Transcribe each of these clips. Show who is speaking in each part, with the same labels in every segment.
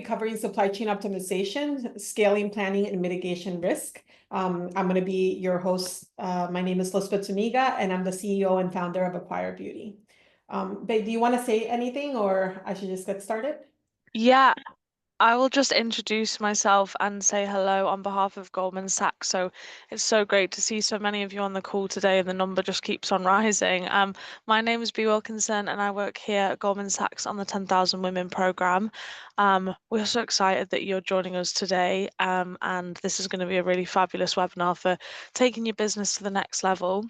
Speaker 1: covering supply chain optimization, scaling, planning, and mitigation risk. I'm going to be your host. My name is Lisbeth Zuniga, and I'm the CEO and founder of Acquire Beauty. Babe, do you want to say anything, or I should just get started?
Speaker 2: Yeah, I will just introduce myself and say hello on behalf of Goldman Sachs. So it's so great to see so many of you on the call today, and the number just keeps on rising. My name is Bea Wilkinson, and I work here at Goldman Sachs on the 10,000 Women program. We're so excited that you're joining us today, and this is going to be a really fabulous webinar for taking your business to the next level.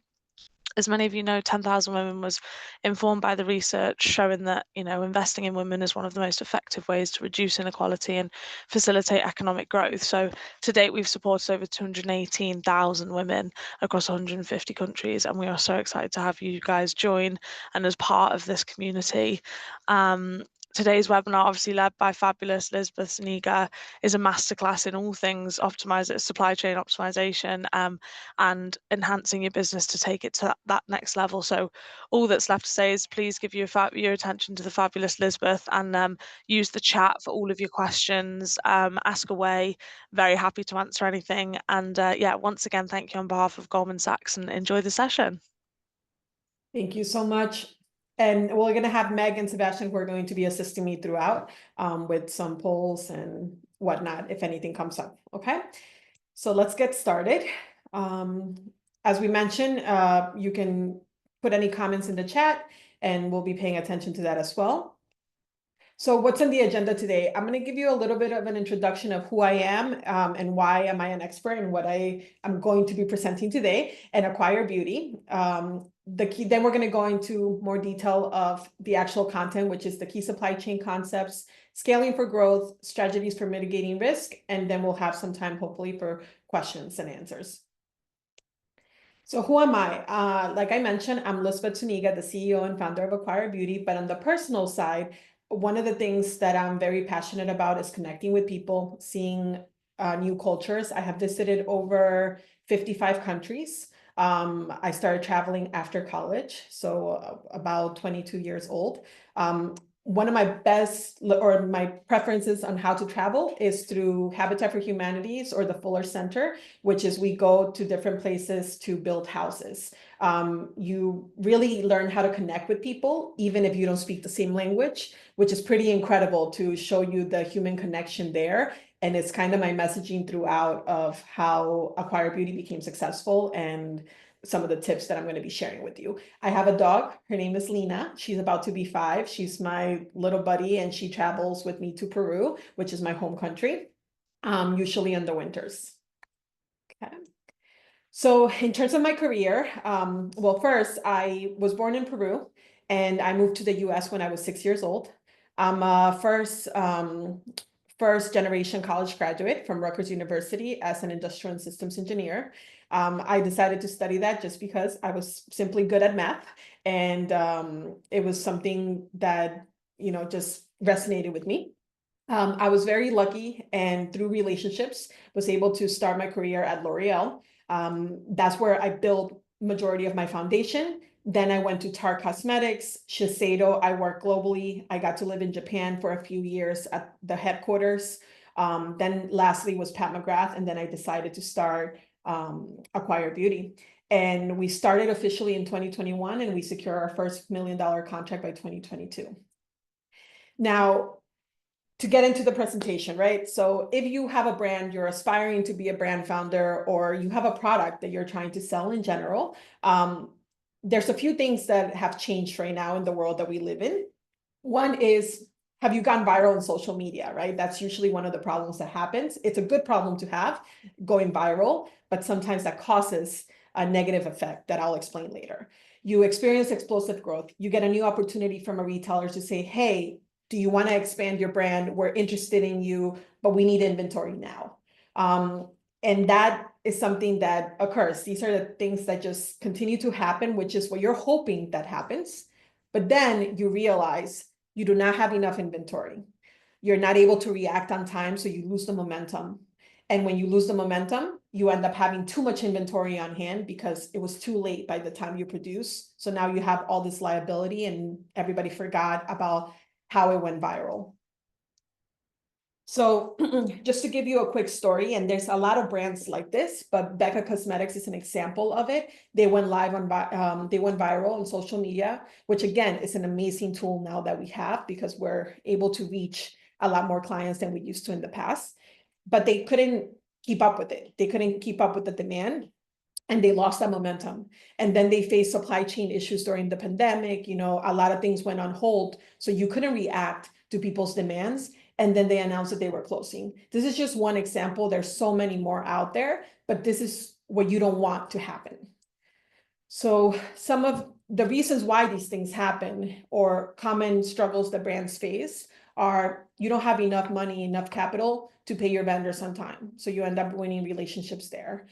Speaker 2: As many of you know, 10,000 Women was informed by the research showing that, investing in women is one of the most effective ways to reduce inequality and facilitate economic growth. So to date, we've supported over 218,000 women across 150 countries, and we are so excited to have you guys join and as part of this community. Today's webinar, obviously led by fabulous Lisbeth Zuniga, is a masterclass in all things supply chain optimization, and enhancing your business to take it to that next level. So all that's left to say is please give your attention to the fabulous Lisbeth, and use the chat for all of your questions. Ask away. Very happy to answer anything. And yeah, once again, thank you on behalf of Goldman Sachs, and enjoy the session.
Speaker 1: Thank you so much. And we're going to have Meg and Sebastian who are going to be assisting me throughout with some polls and whatnot, if anything comes up. Okay, so let's get started. As we mentioned, you can put any comments in the chat and we'll be paying attention to that as well. So what's on the agenda today? I'm going to give you a little bit of an introduction of who I am and why am I an expert and what I am going to be presenting today and Acquire Beauty. Then we're going to go into more detail of the actual content, which is the key supply chain concepts, scaling for growth, strategies for mitigating risk, and then we'll have some time hopefully for questions and answers. So who am I? Like I mentioned, I'm Lisbeth Zuniga, the CEO and founder of Acquire Beauty, but on the personal side, one of the things that I'm very passionate about is connecting with people, seeing new cultures. I have visited over 55 countries. I started traveling after college, so about 22 years old. One of my best or my preferences on how to travel is through Habitat for Humanities or the Fuller Center, which is we go to different places to build houses. You really learn how to connect with people, even if you don't speak the same language, which is pretty incredible to show you the human connection there. And it's kind of my messaging throughout of how Acquire Beauty became successful and some of the tips that I'm going to be sharing with you. I have a dog. Her name is Lena. She's about to be 5. She's my little buddy, and she travels with me to Peru, which is my home country, usually in the winters. Okay. So in terms of my career, well, first, I was born in Peru, and I moved to the US when I was 6 years old. I'm a first generation college graduate from Rutgers University as an industrial and systems engineer. I decided to study that just because I was simply good at math, and it was something that, just resonated with me. I was very lucky, and through relationships, was able to start my career at L'Oreal. That's where I built majority of my foundation. Then I went to Tarte Cosmetics, Shiseido. I worked globally. I got to live in Japan for a few years at the headquarters. Then lastly was Pat McGrath, and then I decided to start Acquire Beauty. And we started officially in 2021, and we secured our first $1 million contract by 2022. Now, to get into the presentation, right? So if you have a brand, you're aspiring to be a brand founder, or you have a product that you're trying to sell in general, there's a few things that have changed right now in the world that we live in. One is, have you gone viral on social media, right? That's usually one of the problems that happens. It's a good problem to have, going viral, but sometimes that causes a negative effect that I'll explain later. You experience explosive growth. You get a new opportunity from a retailer to say, hey, do you want to expand your brand? We're interested in you, but we need inventory now. And that is something that occurs. These are the things that just continue to happen, which is what you're hoping that happens. But then you realize you do not have enough inventory. You're not able to react on time, so you lose the momentum. And when you lose the momentum, you end up having too much inventory on hand because it was too late by the time you produce. So now you have all this liability, and everybody forgot about how it went viral. So just to give you a quick story, and there's a lot of brands like this, but Becca Cosmetics is an example of it. They went live on, they went viral on social media, which again is an amazing tool now that we have because we're able to reach a lot more clients than we used to in the past. But they couldn't keep up with it. They couldn't keep up with the demand. And they lost that momentum. And then they faced supply chain issues during the pandemic. You know, a lot of things went on hold. So you couldn't react to people's demands. And then they announced that they were closing. This is just one example. There's so many more out there, but this is what you don't want to happen. So some of the reasons why these things happen or common struggles that brands face are you don't have enough money, enough capital to pay your vendors on time. So you end up winning relationships there.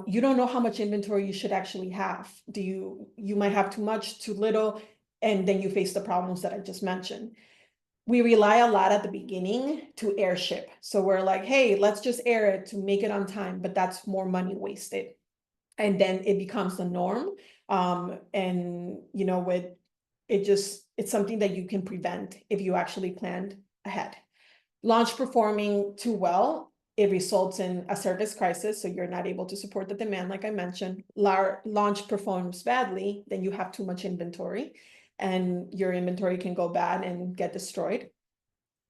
Speaker 1: You don't know how much inventory you should actually have. You might have too much, too little, and then you face the problems that I just mentioned. We rely a lot at the beginning to airship. So we're like, hey, let's just air it to make it on time, but that's more money wasted. And then it becomes the norm. And you know, it's something that you can prevent if you actually planned ahead. Launch performing too well, it results in a service crisis. So you're not able to support the demand, like I mentioned. Launch performs badly, then you have too much inventory and your inventory can go bad and get destroyed.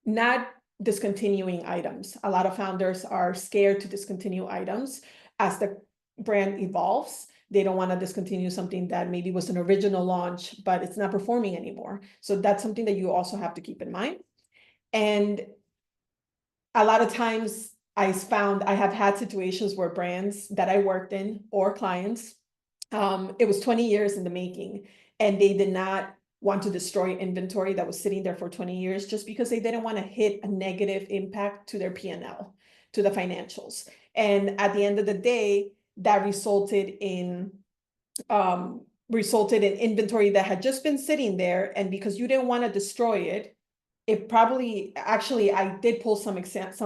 Speaker 1: Not discontinuing items. A lot of founders are scared to discontinue items as the brand evolves. They don't want to discontinue something that maybe was an original launch, but it's not performing anymore. So that's something that you also have to keep in mind. And a lot of times I have had situations where brands that I worked in or clients, it was 20 years in the making and they did not want to destroy inventory that was sitting there for 20 years just because they didn't want to hit a negative impact to their P&L, to the financials. And at the end of the day, that resulted in inventory that had just been sitting there. And because you didn't want to destroy it, it probably, actually, I did pull some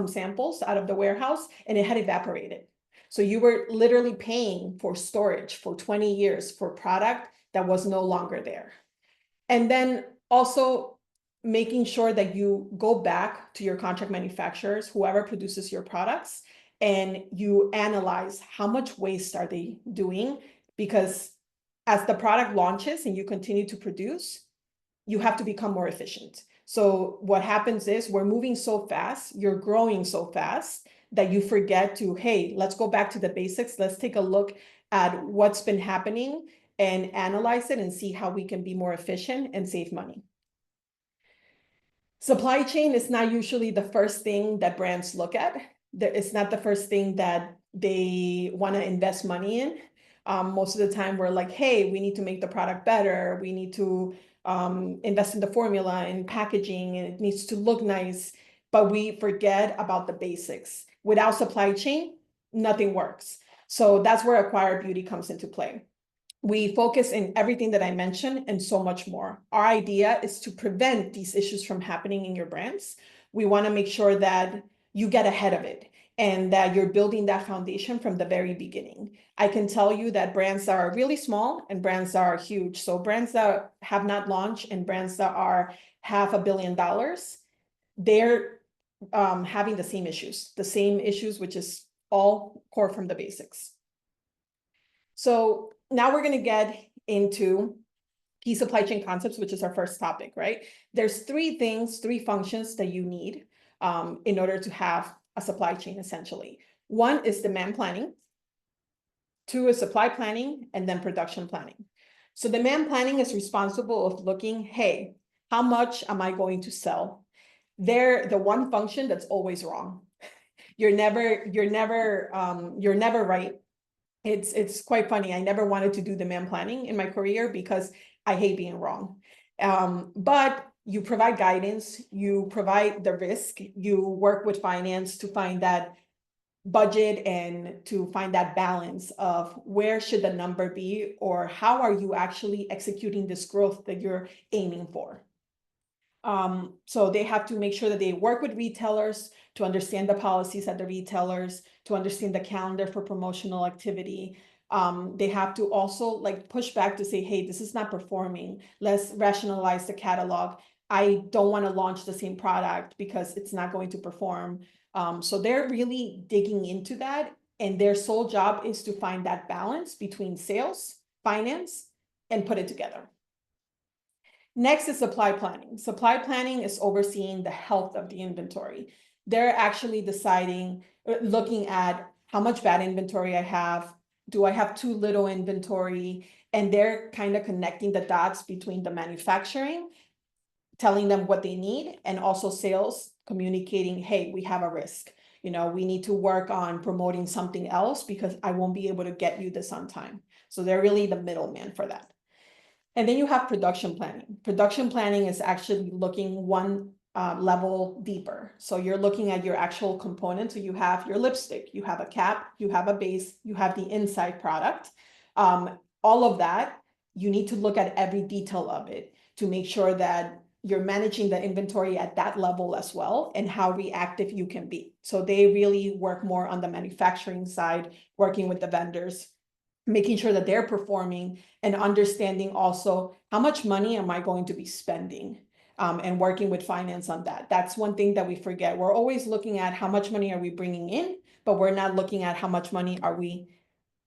Speaker 1: samples out of the warehouse and it had evaporated. So you were literally paying for storage for 20 years for product that was no longer there. And then also making sure that you go back to your contract manufacturers, whoever produces your products, and you analyze how much waste are they doing, because as the product launches and you continue to produce, you have to become more efficient. So what happens is we're moving so fast, you're growing so fast that you forget to, hey, let's go back to the basics. Let's take a look at what's been happening and analyze it and see how we can be more efficient and save money. Supply chain is not usually the first thing that brands look at. It's not the first thing that they want to invest money in. Most of the time we're like, hey, we need to make the product better. We need to invest in the formula and packaging, and it needs to look nice, but we forget about the basics. Without supply chain, nothing works. So that's where Acquire Beauty comes into play. We focus in everything that I mentioned and so much more. Our idea is to prevent these issues from happening in your brands. We want to make sure that you get ahead of it and that you're building that foundation from the very beginning. I can tell you that brands that are really small and brands that are huge. So brands that have not launched and brands that are $500 million, they're having the same issues, which is all core from the basics. So now we're going to get into key supply chain concepts, which is our first topic, right? There's three functions that you need in order to have a supply chain, essentially. One is demand planning. Two is supply planning, and then production planning. So demand planning is responsible of looking, hey, how much am I going to sell? They're the one function that's always wrong. You're never right. It's quite funny. I never wanted to do demand planning in my career because I hate being wrong. But you provide guidance, you provide the risk, you work with finance to find that budget and to find that balance of where should the number be, or how are you actually executing this growth that you're aiming for. So they have to make sure that they work with retailers to understand the policies at the retailers, to understand the calendar for promotional activity. They have to also like push back to say, hey, this is not performing. Let's rationalize the catalog. I don't want to launch the same product because it's not going to perform. So they're really digging into that, and their sole job is to find that balance between sales, finance, and put it together. Next is supply planning. Supply planning is overseeing the health of the inventory. They're actually deciding, looking at how much bad inventory I have. Do I have too little inventory? And they're kind of connecting the dots between the manufacturing, telling them what they need, and also sales communicating, hey, we have a risk. You know, we need to work on promoting something else because I won't be able to get you this on time. So they're really the middleman for that. And then you have production planning. Production planning is actually looking one level deeper. So you're looking at your actual components. So you have your lipstick, you have a cap, you have a base, you have the inside product. All of that, you need to look at every detail of it to make sure that you're managing the inventory at that level as well, and how reactive you can be. So they really work more on the manufacturing side, working with the vendors, making sure that they're performing, and understanding also how much money am I going to be spending, and working with finance on that. That's one thing that we forget. We're always looking at how much money are we bringing in, but we're not looking at how much money are we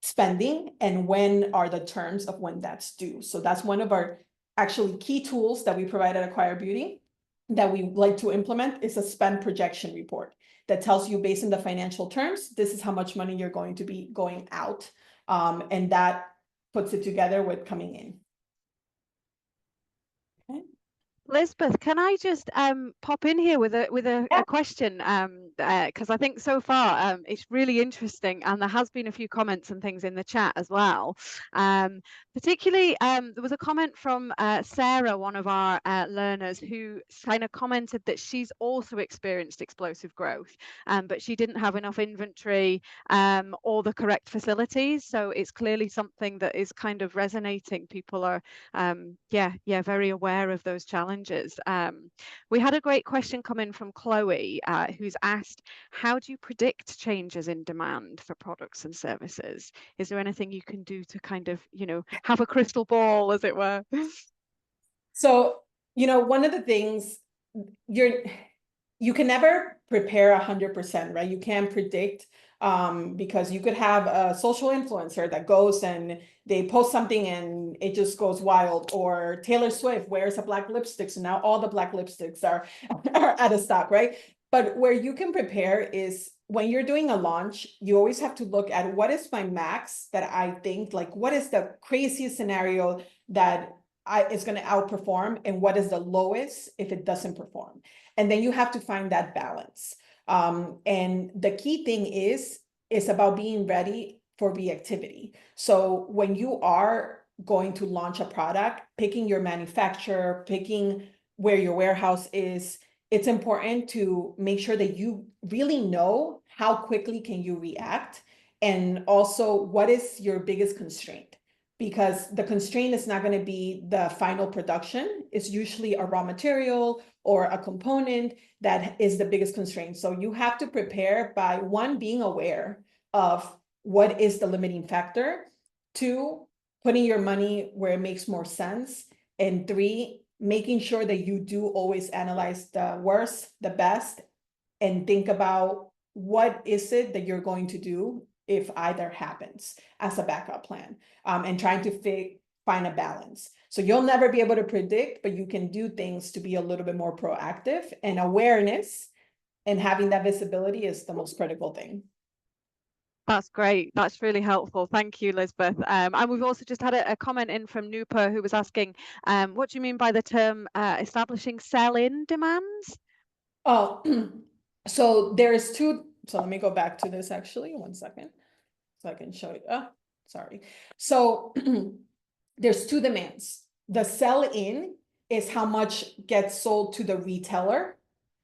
Speaker 1: spending and when are the terms of when that's due. So that's one of our actually key tools that we provide at Acquire Beauty that we like to implement, is a spend projection report that tells you, based on the financial terms, this is how much money you're going to be going out. And that puts it together with coming in. Okay.
Speaker 3: Lisbeth, can I just pop in here with a
Speaker 1: Yeah.
Speaker 3: question? Because I think so far it's really interesting, and there has been a few comments and things in the chat as well. Particularly, there was a comment from Sarah, one of our learners, who kind of commented that she's also experienced explosive growth, but she didn't have enough inventory or the correct facilities. So it's clearly something that is kind of resonating. People are, very aware of those challenges. We had a great question come in from Chloe, who's asked, how do you predict changes in demand for products and services? Is there anything you can do to kind of, have a crystal ball, as it were?
Speaker 1: So, one of the things, you can never prepare 100%, right? You can't predict, because you could have a social influencer that goes and they post something and it just goes wild, or Taylor Swift wears a black lipstick, so now all the black lipsticks are out of stock, right? But where you can prepare is when you're doing a launch, you always have to look at, what is my max that I think, like, what is the craziest scenario that is going to outperform, and what is the lowest if it doesn't perform? And then you have to find that balance. And the key thing is about being ready for reactivity. So when you are going to launch a product, picking your manufacturer, picking where your warehouse is, it's important to make sure that you really know how quickly can you react, and also what is your biggest constraint. Because the constraint is not going to be the final production. It's usually a raw material or a component that is the biggest constraint. So you have to prepare by, one, being aware of what is the limiting factor, two, putting your money where it makes more sense, and three, making sure that you do always analyze the worst, the best, and think about what is it that you're going to do if either happens, as a backup plan, and trying to find a balance. So you'll never be able to predict, but you can do things to be a little bit more proactive, and awareness and having that visibility is the most critical thing.
Speaker 3: That's great. That's really helpful. Thank you, Lisbeth. And we've also just had a comment in from Nupa, who was asking, what do you mean by the term establishing sell-in demands?
Speaker 1: Oh, so there's two. So let me go back to this actually, 1 second, so I can show you. Oh, sorry. So there's two demands. The sell-in is how much gets sold to the retailer.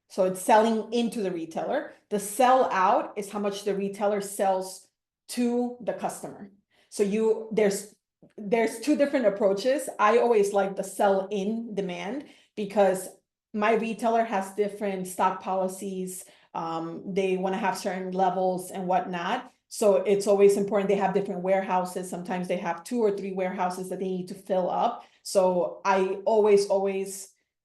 Speaker 1: So it's selling into the retailer. The sell out is how much the retailer sells to the customer. So there's two different approaches. I always like the sell in demand, because my retailer has different stock policies. They want to have certain levels and whatnot. So it's always important. They have different warehouses. Sometimes they have 2 or 3 warehouses that they need to fill up. So I always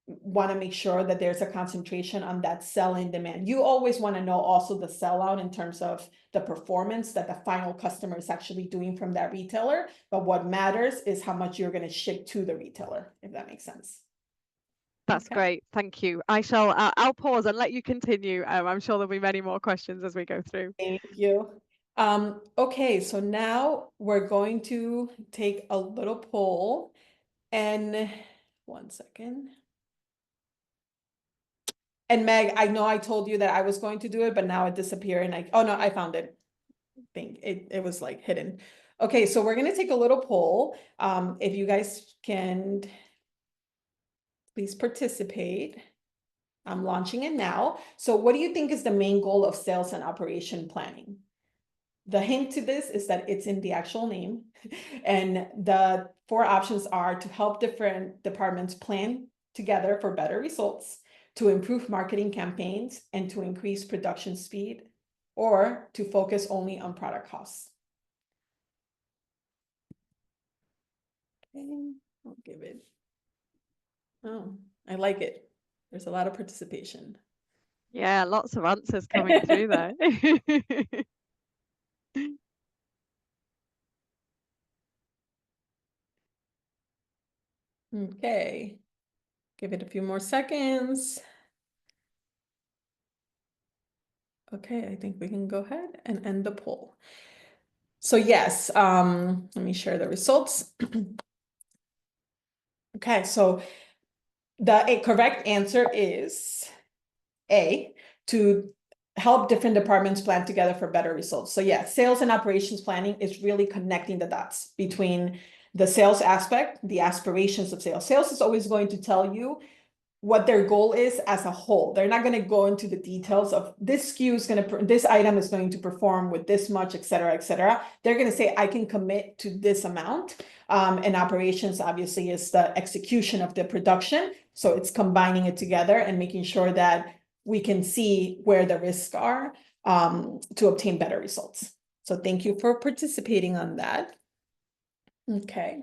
Speaker 1: want to make sure that there's a concentration on that sell-in demand. You always want to know also the sellout in terms of the performance that the final customer is actually doing from that retailer. But what matters is how much you're going to ship to the retailer, if that makes sense.
Speaker 3: That's
Speaker 1: Okay.
Speaker 3: great. Thank you. I'll pause and let you continue. I'm sure there'll be many more questions as we go through.
Speaker 1: Thank you. Okay, so now we're going to take a little poll, and 1 second. And Meg, I know I told you that I was going to do it, but now it disappeared and oh no, I found it. I think it was like hidden. Okay, so we're gonna take a little poll. If you guys can please participate. I'm launching it now. So what do you think is the main goal of sales and operation planning? The hint to this is that it's in the actual name. And the 4 options are to help different departments plan together for better results, to improve marketing campaigns, and to increase production speed, or to focus only on product costs. Okay, I'll give it. Oh, I like it. There's a lot of participation.
Speaker 3: Yeah, lots of answers coming through there.
Speaker 1: Okay, give it a few more seconds. Okay, I think we can go ahead and end the poll. So yes, let me share the results. Okay, so the correct answer is A, to help different departments plan together for better results. So yeah, sales and operations planning is really connecting the dots between the sales aspect, the aspirations of sales. Sales is always going to tell you what their goal is as a whole. They're not going to go into the details of this SKU is going to, this item is going to perform with this much, et cetera, et cetera. They're going to say, I can commit to this amount. And operations obviously is the execution of the production. So it's combining it together and making sure that we can see where the risks are to obtain better results. So thank you for participating on that. Okay.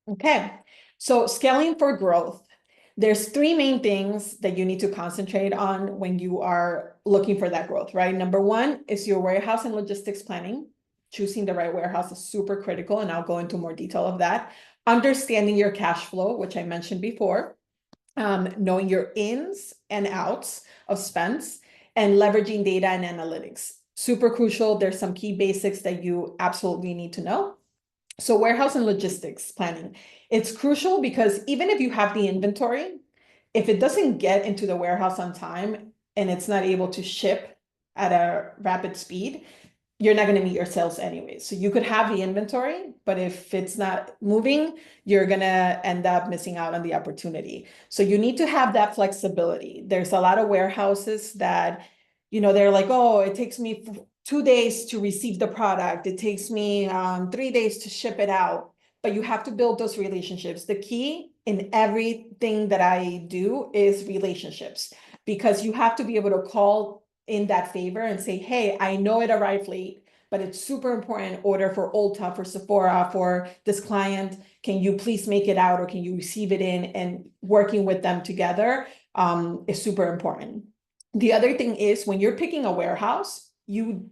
Speaker 1: Okay, so scaling for growth. There's 3 main things that you need to concentrate on when you are looking for that growth, right? Number 1 is your warehouse and logistics planning. Choosing the right warehouse is super critical, and I'll go into more detail of that. Understanding your cash flow, which I mentioned before. Knowing your ins and outs of spends, and leveraging data and analytics. Super crucial. There's some key basics that you absolutely need to know. So warehouse and logistics planning, it's crucial because even if you have the inventory, if it doesn't get into the warehouse on time and it's not able to ship at a rapid speed, you're not going to meet your sales anyway. So you could have the inventory, but if it's not moving, you're going to end up missing out on the opportunity. So you need to have that flexibility. There's a lot of warehouses that, you know, they're like, oh, it takes me 2 days to receive the product. It takes me 3 days to ship it out. But you have to build those relationships. The key in everything that I do is relationships, because you have to be able to call in that favor and say, hey, I know it arrived late, but it's super important order for Ulta, for Sephora, for this client. Can you please make it out, or can you receive it in? And working with them together is super important. The other thing is, when you're picking a warehouse, you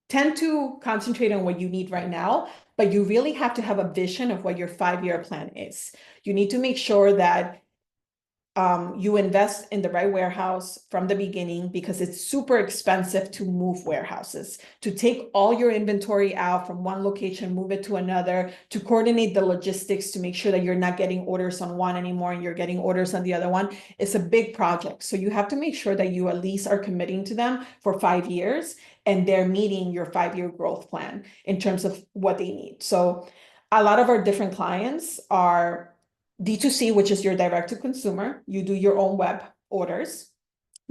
Speaker 1: tend to concentrate on what you need right now, but you really have to have a vision of what your 5-year plan is. You need to make sure that you invest in the right warehouse from the beginning, because it's super expensive to move warehouses, to take all your inventory out from one location, move it to another, to coordinate the logistics to make sure that you're not getting orders on one anymore and you're getting orders on the other one. It's a big project. So you have to make sure that you at least are committing to them for 5 years and they're meeting your 5-year growth plan in terms of what they need. So a lot of our different clients are D2C, which is your direct to consumer. You do your own web orders.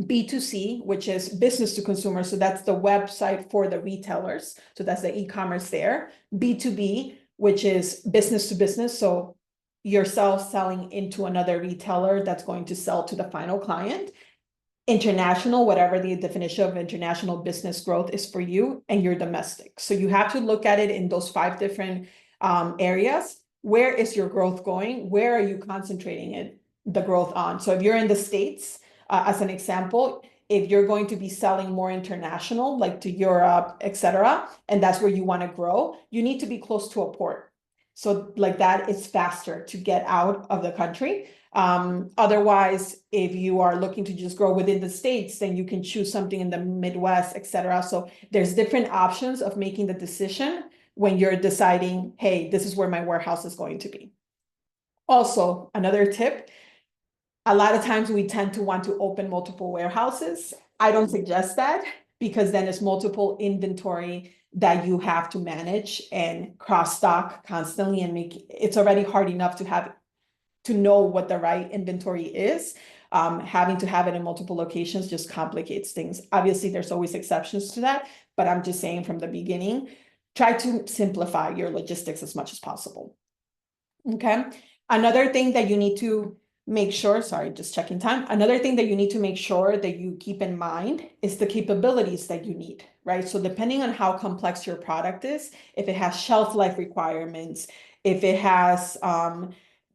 Speaker 1: B2C, which is business to consumer. So that's the website for the retailers. So that's the e-commerce there. B2B, which is business to business. So yourself selling into another retailer that's going to sell to the final client. International, whatever the definition of international business growth is for you, and your domestic. So you have to look at it in those 5 different areas. where is your growth going? Where are you concentrating the growth on? So if you're in the States, as an example, if you're going to be selling more international, like to Europe, etc., and that's where you want to grow, you need to be close to a port. So like that, it's faster to get out of the country. Otherwise, if you are looking to just grow within the States, then you can choose something in the Midwest, etc. So there's different options of making the decision when you're deciding, hey, this is where my warehouse is going to be. Also, another tip, a lot of times we tend to want to open multiple warehouses. I don't suggest that, because then it's multiple inventory that you have to manage and cross stock constantly, and it's already hard enough to know what the right inventory is. Having to have it in multiple locations just complicates things. Obviously, there's always exceptions to that, but I'm just saying from the beginning, try to simplify your logistics as much as possible. Okay. Another thing that you need to make sure, sorry, just checking time. Another thing that you need to make sure that you keep in mind is the capabilities that you need, right? So depending on how complex your product is, if it has shelf life requirements, if it has,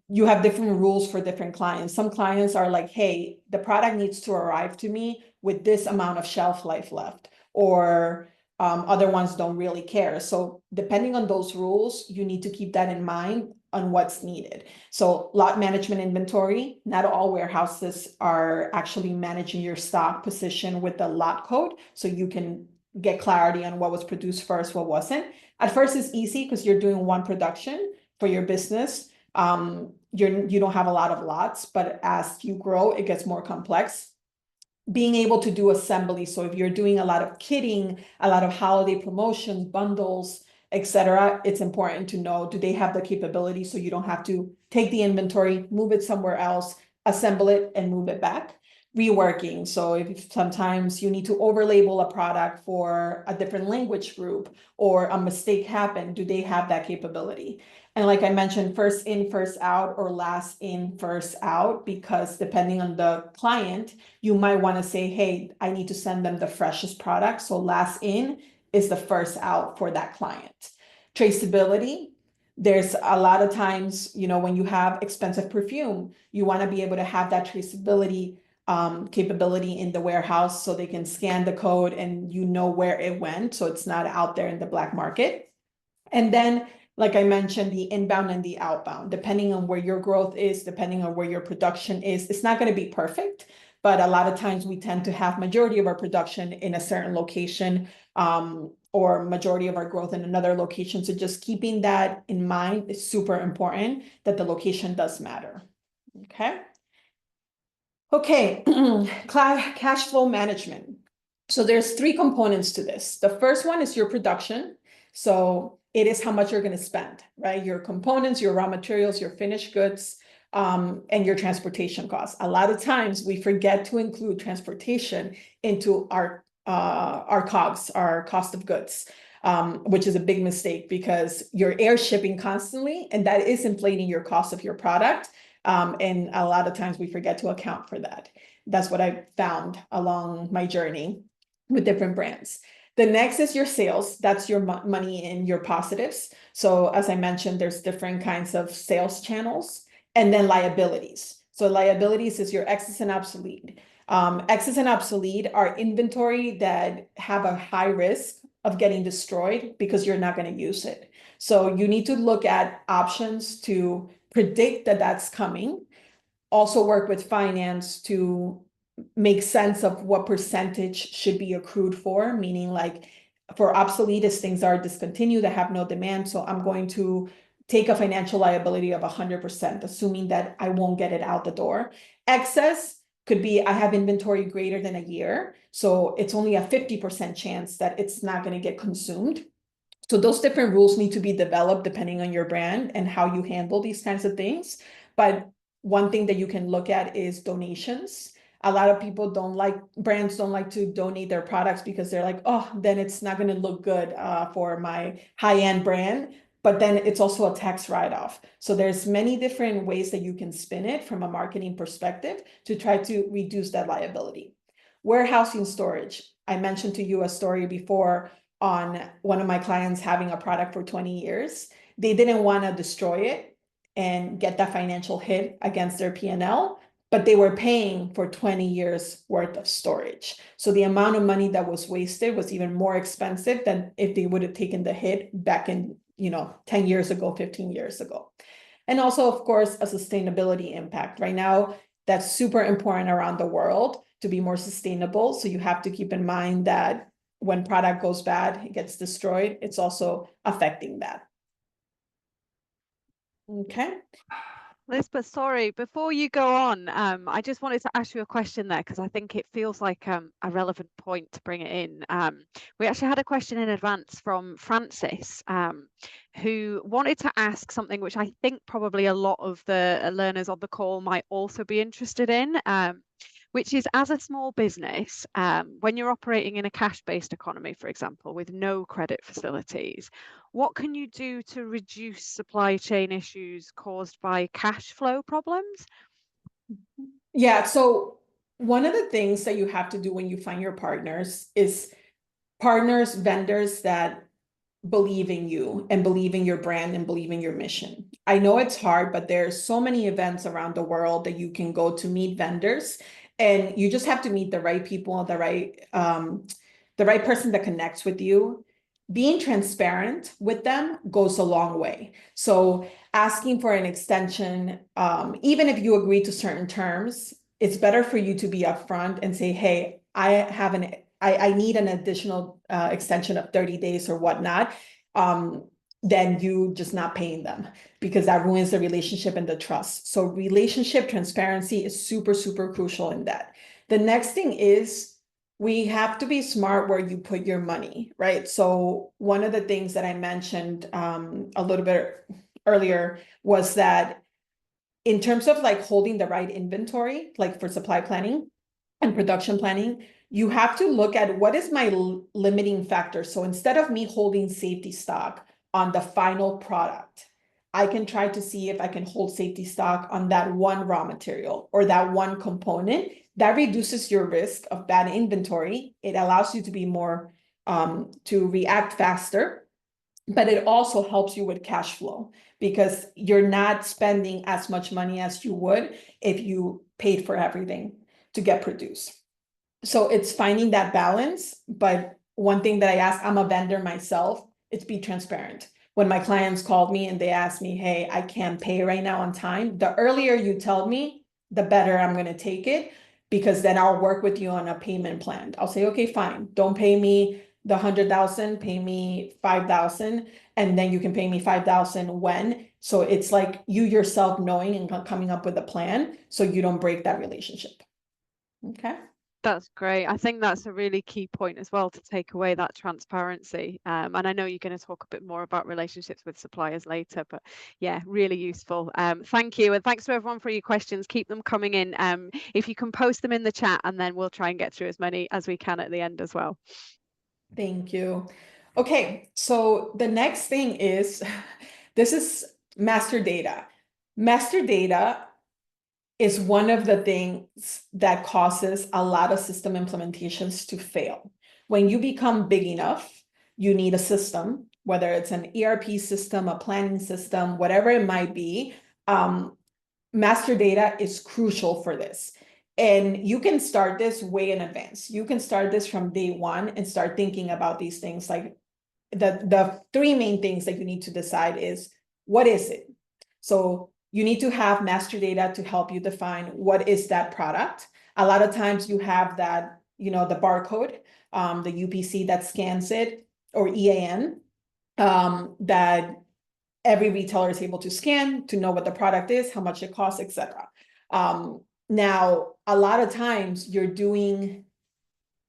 Speaker 1: you have different rules for different clients. Some clients are like, hey, the product needs to arrive to me with this amount of shelf life left, or other ones don't really care. So depending on those rules, you need to keep that in mind on what's needed. So lot management inventory, not all warehouses are actually managing your stock position with the lot code. So you can get clarity on what was produced first, what wasn't. At first it's easy because you're doing one production for your business. You don't have a lot of lots, but as you grow, it gets more complex. Being able to do assembly. So if you're doing a lot of kitting, a lot of holiday promotions, bundles, etc., it's important to know, do they have the capability so you don't have to take the inventory, move it somewhere else, assemble it and move it back. Reworking. So if sometimes you need to overlabel a product for a different language group, or a mistake happened, do they have that capability? And like I mentioned, first in, first out, or last in, first out, because depending on the client, you might want to say, hey, I need to send them the freshest product. So last in is the first out for that client. Traceability. There's a lot of times, when you have expensive perfume, you want to be able to have that traceability capability in the warehouse so they can scan the code and where it went. So it's not out there in the black market. And then, like I mentioned, the inbound and the outbound, depending on where your growth is, depending on where your production is, it's not going to be perfect. But a lot of times we tend to have majority of our production in a certain location, or majority of our growth in another location. So just keeping that in mind is super important, that the location does matter. Okay. Okay, cash flow management. So there's 3 components to this. The first one is your production. So it is how much you're going to spend, right? Your components, your raw materials, your finished goods, and your transportation costs. A lot of times we forget to include transportation into our COGS, our cost of goods, which is a big mistake because you're air shipping constantly, and that is inflating your cost of your product. And a lot of times we forget to account for that. That's what I found along my journey with different brands. The next is your sales. That's your money in your positives. So as I mentioned, there's different kinds of sales channels. And then liabilities. So liabilities is your excess and obsolete. Excess and obsolete are inventory that have a high risk of getting destroyed because you're not going to use it. So you need to look at options to predict that that's coming. Also work with finance to make sense of what percentage should be accrued for, meaning like for obsolete, as things are discontinued, that have no demand. So I'm going to take a financial liability of 100%, assuming that I won't get it out the door. Excess could be, I have inventory greater than a year. So it's only a 50% chance that it's not going to get consumed. So those different rules need to be developed depending on your brand and how you handle these kinds of things. But one thing that you can look at is donations. A lot of people brands don't like to donate their products because they're like, oh, then it's not going to look good for my high-end brand. But then it's also a tax write-off. So there's many different ways that you can spin it from a marketing perspective to try to reduce that liability. Warehousing storage. I mentioned to you a story before on one of my clients having a product for 20 years. They didn't want to destroy it. and get that financial hit against their P&L, but they were paying for 20 years worth of storage. So the amount of money that was wasted was even more expensive than if they would have taken the hit back in, 10 years ago, 15 years ago. And also, of course, a sustainability impact. Right now, that's super important around the world to be more sustainable. So you have to keep in mind that when product goes bad, it gets destroyed, it's also affecting that. Okay.
Speaker 3: Lisbeth, sorry, before you go on, I just wanted to ask you a question there because I think it feels like a relevant point to bring it in. We actually had a question in advance from Francis, who wanted to ask something which I think probably a lot of the learners on the call might also be interested in, which is, as a small business, when you're operating in a cash-based economy, for example, with no credit facilities, what can you do to reduce supply chain issues caused by cash flow problems?
Speaker 1: Yeah, so one of the things that you have to do when you find your partners is vendors that believe in you and believe in your brand and believe in your mission. I know it's hard, but there's so many events around the world that you can go to meet vendors, and you just have to meet the right people, the right person that connects with you. Being transparent with them goes a long way. So asking for an extension, even if you agree to certain terms, it's better for you to be upfront and say, hey, I need an additional extension of 30 days or whatnot, than you just not paying them, because that ruins the relationship and the trust. So relationship transparency is super, super crucial in that. The next thing is, we have to be smart where you put your money, right? So one of the things that I mentioned a little bit earlier was that in terms of like holding the right inventory, like for supply planning and production planning, you have to look at what is my limiting factor. So instead of me holding safety stock on the final product, I can try to see if I can hold safety stock on that one raw material or that one component. That reduces your risk of bad inventory. It allows you to be more, to react faster, but it also helps you with cash flow because you're not spending as much money as you would if you paid for everything to get produced. So it's finding that balance. But one thing that I ask, I'm a vendor myself, it's be transparent. When my clients called me and they asked me, hey, I can't pay right now on time, the earlier you tell me, the better I'm going to take it, because then I'll work with you on a payment plan. I'll say, okay, fine, don't pay me the 100,000, pay me 5,000, and then you can pay me 5,000 when. So it's like you yourself knowing and coming up with a plan so you don't break that relationship. Okay.
Speaker 3: That's great. I think that's a really key point as well, to take away that transparency. And I know you're going to talk a bit more about relationships with suppliers later, but yeah, really useful. Thank you. And thanks to everyone for your questions. Keep them coming in. If you can post them in the chat, and then we'll try and get through as many as we can at the end as well.
Speaker 1: Thank you. Okay, so the next thing is, this is master data. Master data is one of the things that causes a lot of system implementations to fail. When you become big enough, you need a system, whether it's an ERP system, a planning system, whatever it might be. Master data is crucial for this. And you can start this way in advance. You can start this from day one and start thinking about these things. Like the three main things that you need to decide is, what is it? So you need to have master data to help you define what is that product. A lot of times you have that, the barcode, the UPC that scans it, or EAN, that every retailer is able to scan to know what the product is, how much it costs, etc. Now, a lot of times you're doing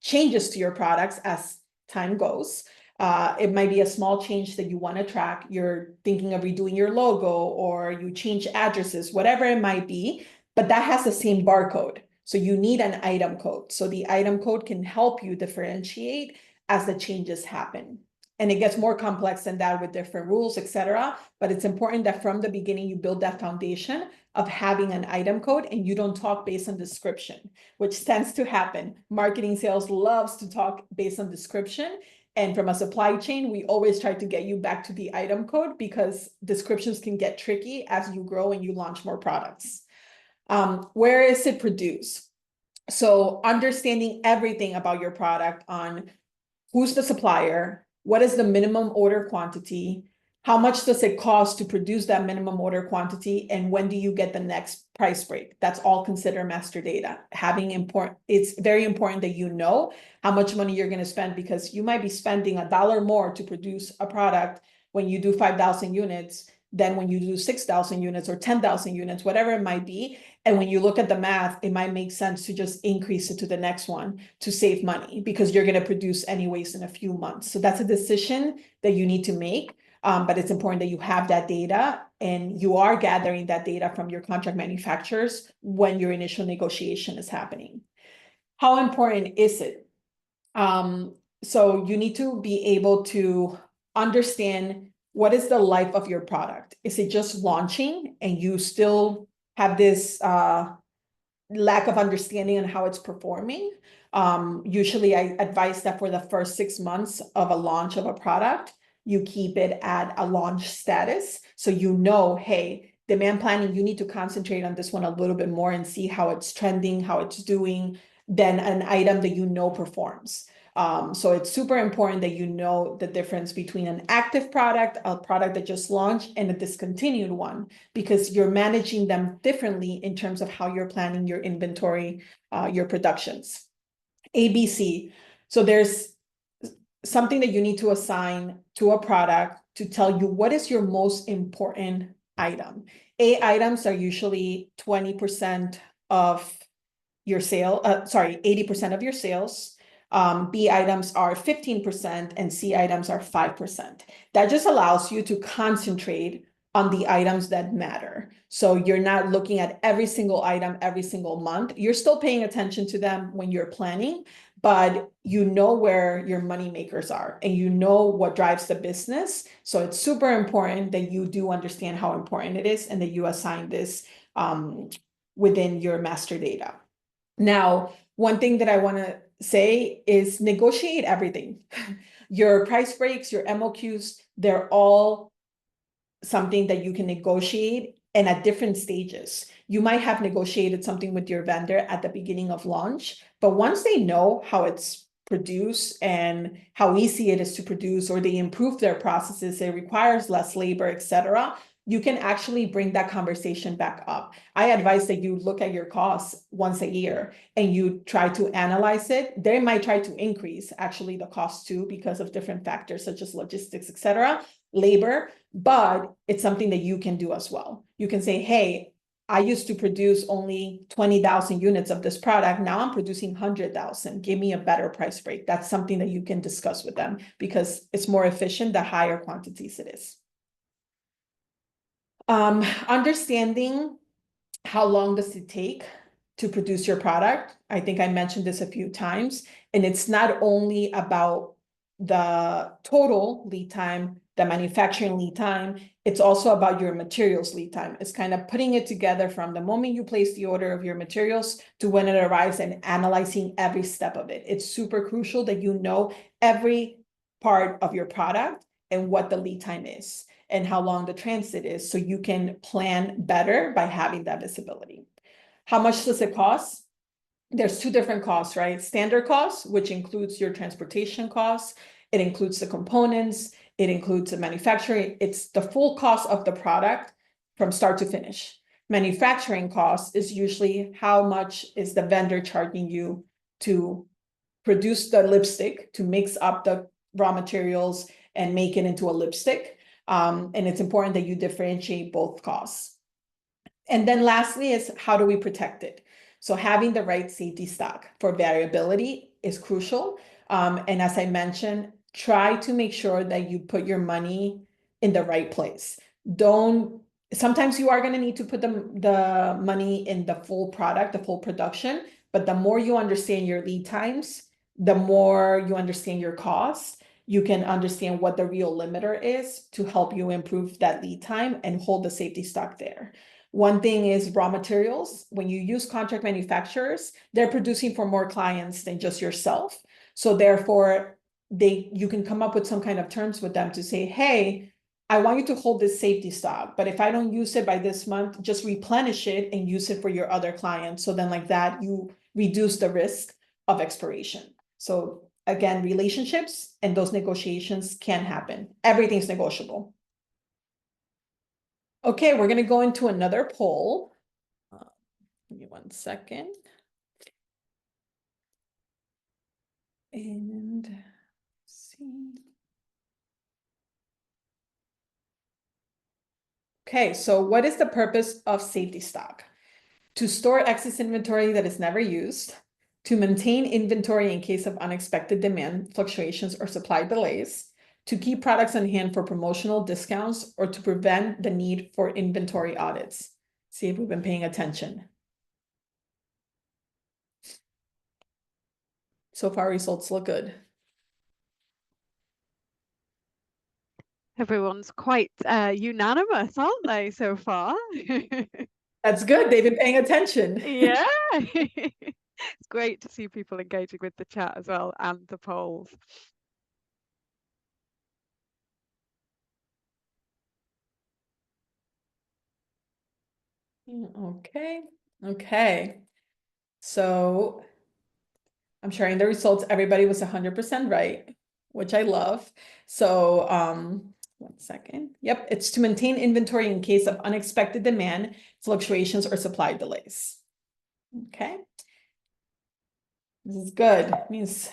Speaker 1: changes to your products as time goes. It might be a small change that you want to track. You're thinking of redoing your logo, or you change addresses, whatever it might be, but that has the same barcode. So you need an item code. So the item code can help you differentiate as the changes happen. And it gets more complex than that with different rules, etc. But it's important that from the beginning, you build that foundation of having an item code, and you don't talk based on description, which tends to happen. Marketing sales loves to talk based on description. And from a supply chain, we always try to get you back to the item code because descriptions can get tricky as you grow and you launch more products. Where is it produced? So understanding everything about your product on who's the supplier, what is the minimum order quantity, how much does it cost to produce that minimum order quantity, and when do you get the next price break? That's all considered master data. It's very important that you know how much money you're going to spend, because you might be spending $1 more to produce a product when you do 5,000 units than when you do 6,000 units or 10,000 units, whatever it might be. And when you look at the math, it might make sense to just increase it to the next one to save money, because you're going to produce anyways in a few months. So that's a decision that you need to make. But it's important that you have that data and you are gathering that data from your contract manufacturers when your initial negotiation is happening. How important is it? So you need to be able to understand what is the life of your product. Is it just launching and you still have this lack of understanding on how it's performing? Usually I advise that for the first 6 months of a launch of a product, you keep it at a launch status. So you know, hey, demand planning, you need to concentrate on this one a little bit more and see how it's trending, how it's doing, than an item that you know performs. So it's super important that you know the difference between an active product, a product that just launched, and a discontinued one, because you're managing them differently in terms of how you're planning your inventory, your productions. ABC. So there's something that you need to assign to a product to tell you what is your most important item. A items are usually 20% of your sale, 80% of your sales. B items are 15% and C items are 5%. That just allows you to concentrate on the items that matter. So you're not looking at every single item every single month. You're still paying attention to them when you're planning, but you know where your money makers are and you know what drives the business. So it's super important that you do understand how important it is and that you assign this within your master data. Now, one thing that I want to say is negotiate everything. Your price breaks, your MOQs, they're all something that you can negotiate, and at different stages. You might have negotiated something with your vendor at the beginning of launch, but once they know how it's produced and how easy it is to produce, or they improve their processes, it requires less labor, etc., you can actually bring that conversation back up. I advise that you look at your costs once a year and you try to analyze it. They might try to increase actually the cost too, because of different factors such as logistics, etc., labor, but it's something that you can do as well. You can say, hey, I used to produce only 20,000 units of this product. Now I'm producing 100,000. Give me a better price break. That's something that you can discuss with them because it's more efficient the higher quantities it is. Understanding how long does it take to produce your product. I think I mentioned this a few times, and it's not only about the total lead time, the manufacturing lead time, it's also about your materials lead time. It's kind of putting it together from the moment you place the order of your materials to when it arrives and analyzing every step of it. It's super crucial that you know every part of your product and what the lead time is and how long the transit is, so you can plan better by having that visibility. How much does it cost? There's two different costs, right? Standard costs, which includes your transportation costs. It includes the components. It includes the manufacturing. It's the full cost of the product from start to finish. Manufacturing cost is usually how much is the vendor charging you to produce the lipstick, to mix up the raw materials and make it into a lipstick. And it's important that you differentiate both costs. And then lastly is how do we protect it? So having the right safety stock for variability is crucial. And as I mentioned, try to make sure that you put your money in the right place. Sometimes you are going to need to put the money in the full product, the full production, but the more you understand your lead times, the more you understand your costs, you can understand what the real limiter is to help you improve that lead time and hold the safety stock there. One thing is raw materials. When you use contract manufacturers, they're producing for more clients than just yourself. So therefore, you can come up with some kind of terms with them to say, hey, I want you to hold this safety stock, but if I don't use it by this month, just replenish it and use it for your other clients. So then like that, you reduce the risk of expiration. So again, relationships and those negotiations can happen. Everything's negotiable. Okay, we're gonna go into another poll. Give me 1 second. And see. Okay, so what is the purpose of safety stock? To store excess inventory that is never used, to maintain inventory in case of unexpected demand fluctuations or supply delays, to keep products on hand for promotional discounts, or to prevent the need for inventory audits. See if we've been paying attention. So far, results look good.
Speaker 3: Everyone's quite unanimous, aren't they, so far?
Speaker 1: That's good. They've been paying attention.
Speaker 3: Yeah. It's great to see people engaging with the chat as well and the polls.
Speaker 1: Okay. Okay. So I'm sharing the results. Everybody was 100% right, which I love. So 1 second. Yep, it's to maintain inventory in case of unexpected demand fluctuations or supply delays. Okay. This is good. Means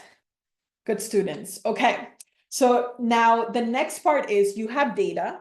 Speaker 1: good students. Okay. So now the next part is you have data.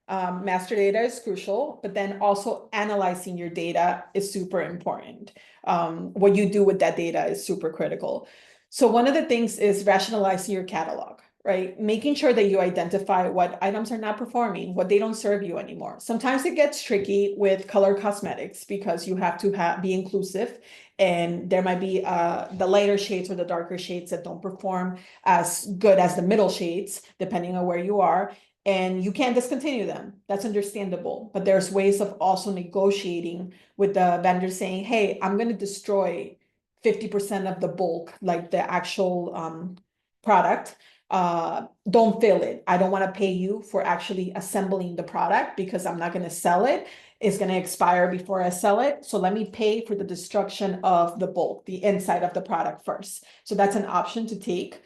Speaker 1: Master data is crucial, but then also analyzing your data is super important. What you do with that data is super critical. So one of the things is rationalizing your catalog, right? Making sure that you identify what items are not performing, what they don't serve you anymore. Sometimes it gets tricky with color cosmetics because you have to be inclusive, and there might be the lighter shades or the darker shades that don't perform as good as the middle shades, depending on where you are. And you can't discontinue them. That's understandable. But there's ways of also negotiating with the vendor saying, hey, I'm going to destroy 50% of the bulk, like the actual product. Don't fill it. I don't want to pay you for actually assembling the product because I'm not going to sell it. It's going to expire before I sell it. So let me pay for the destruction of the bulk, the inside of the product first. So that's an option to take.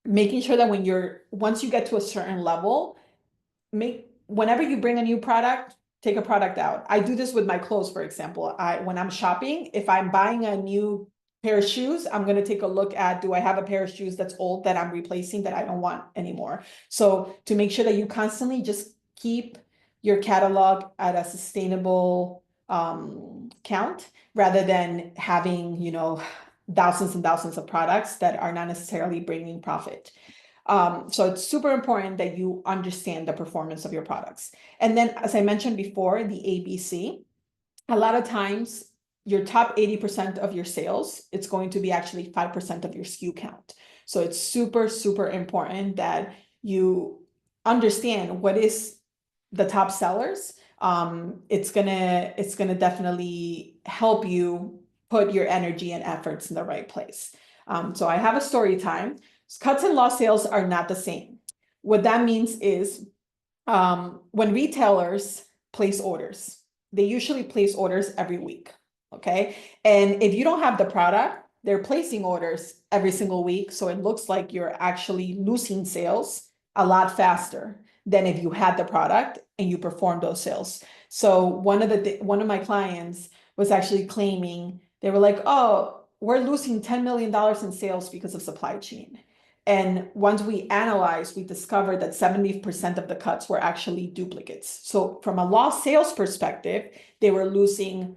Speaker 1: Making sure that once you get to a certain level, whenever you bring a new product, take a product out. I do this with my clothes, for example. When I'm shopping, if I'm buying a new pair of shoes, I'm going to take a look at, do I have a pair of shoes that's old that I'm replacing that I don't want anymore? So to make sure that you constantly just keep your catalog at a sustainable count rather than having, thousands and thousands of products that are not necessarily bringing profit. So it's super important that you understand the performance of your products. And then, as I mentioned before, the ABC, a lot of times your top 80% of your sales, it's going to be actually 5% of your SKU count. So it's super, super important that you understand what is the top sellers. It's gonna definitely help you put your energy and efforts in the right place. So I have a story time. Cuts and loss sales are not the same. What that means is when retailers place orders, they usually place orders every week, okay? And if you don't have the product, they're placing orders every single week. So it looks like you're actually losing sales a lot faster than if you had the product and you performed those sales. So one of my clients was actually claiming, they were like, oh, we're losing $10 million in sales because of supply chain. And once we analyzed, we discovered that 70% of the cuts were actually duplicates. So from a lost sales perspective, they were losing